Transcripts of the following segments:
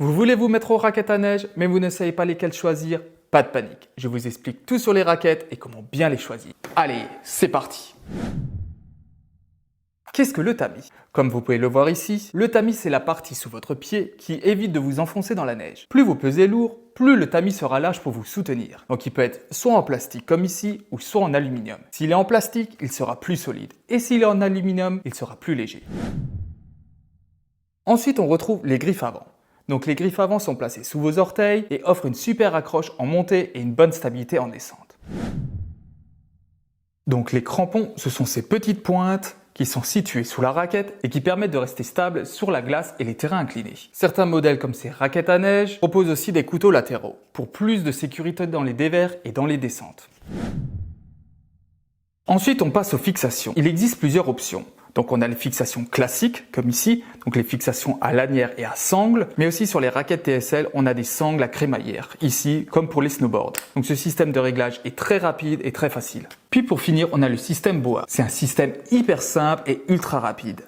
Vous voulez vous mettre aux raquettes à neige, mais vous ne savez pas lesquelles choisir? Pas de panique, je vous explique tout sur les raquettes et comment bien les choisir. Allez, c'est parti! Qu'est-ce que le tamis? Comme vous pouvez le voir ici, le tamis c'est la partie sous votre pied qui évite de vous enfoncer dans la neige. Plus vous pesez lourd, plus le tamis sera large pour vous soutenir. Donc il peut être soit en plastique comme ici, ou soit en aluminium. S'il est en plastique, il sera plus solide. Et s'il est en aluminium, il sera plus léger. Ensuite, on retrouve les griffes avant. Donc les griffes avant sont placées sous vos orteils et offrent une super accroche en montée et une bonne stabilité en descente. Donc les crampons, ce sont ces petites pointes qui sont situées sous la raquette et qui permettent de rester stable sur la glace et les terrains inclinés. Certains modèles comme ces raquettes à neige proposent aussi des couteaux latéraux pour plus de sécurité dans les dévers et dans les descentes. Ensuite, on passe aux fixations. Il existe plusieurs options. Donc on a les fixations classiques, comme ici, donc les fixations à lanière et à sangle, mais aussi sur les raquettes TSL, on a des sangles à crémaillère, ici, comme pour les snowboards. Donc ce système de réglage est très rapide et très facile. Puis pour finir, on a le système BOA. C'est un système hyper simple et ultra rapide.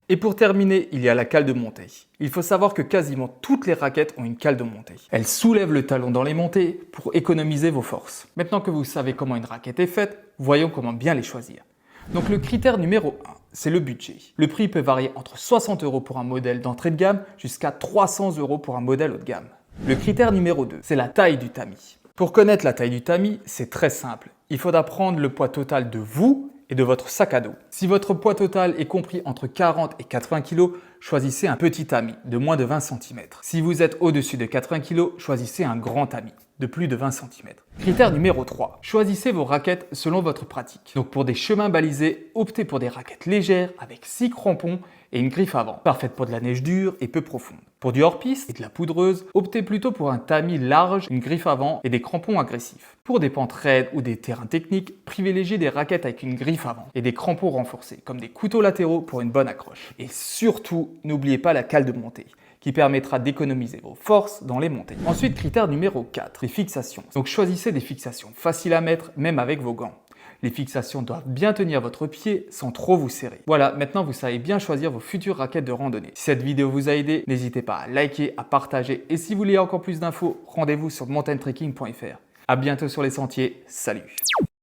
Et pour terminer, il y a la cale de montée. Il faut savoir que quasiment toutes les raquettes ont une cale de montée. Elle soulève le talon dans les montées pour économiser vos forces. Maintenant que vous savez comment une raquette est faite, voyons comment bien les choisir. Donc le critère numéro 1, c'est le budget. Le prix peut varier entre 60 € pour un modèle d'entrée de gamme jusqu'à 300 € pour un modèle haut de gamme. Le critère numéro 2, c'est la taille du tamis. Pour connaître la taille du tamis, c'est très simple. Il faudra prendre le poids total de vous et de votre sac à dos. Si votre poids total est compris entre 40 et 80 kg, choisissez un petit tamis de moins de 20 cm. Si vous êtes au-dessus de 80 kg, choisissez un grand tamis de plus de 20 cm. Critère numéro 3. Choisissez vos raquettes selon votre pratique. Donc pour des chemins balisés, optez pour des raquettes légères avec 6 crampons et une griffe avant, parfaite pour de la neige dure et peu profonde. Pour du hors-piste et de la poudreuse, optez plutôt pour un tamis large, une griffe avant et des crampons agressifs. Pour des pentes raides ou des terrains techniques, privilégiez des raquettes avec une griffe avant et des crampons renforcés, comme des couteaux latéraux pour une bonne accroche. Et surtout, n'oubliez pas la cale de montée, qui permettra d'économiser vos forces dans les montées. Ensuite, critère numéro 4, les fixations. Donc choisissez des fixations faciles à mettre, même avec vos gants. Les fixations doivent bien tenir votre pied sans trop vous serrer. Voilà, maintenant vous savez bien choisir vos futures raquettes de randonnée. Si cette vidéo vous a aidé, n'hésitez pas à liker, à partager et si vous voulez encore plus d'infos, rendez-vous sur mountaintrekking.fr. À bientôt sur les sentiers, salut!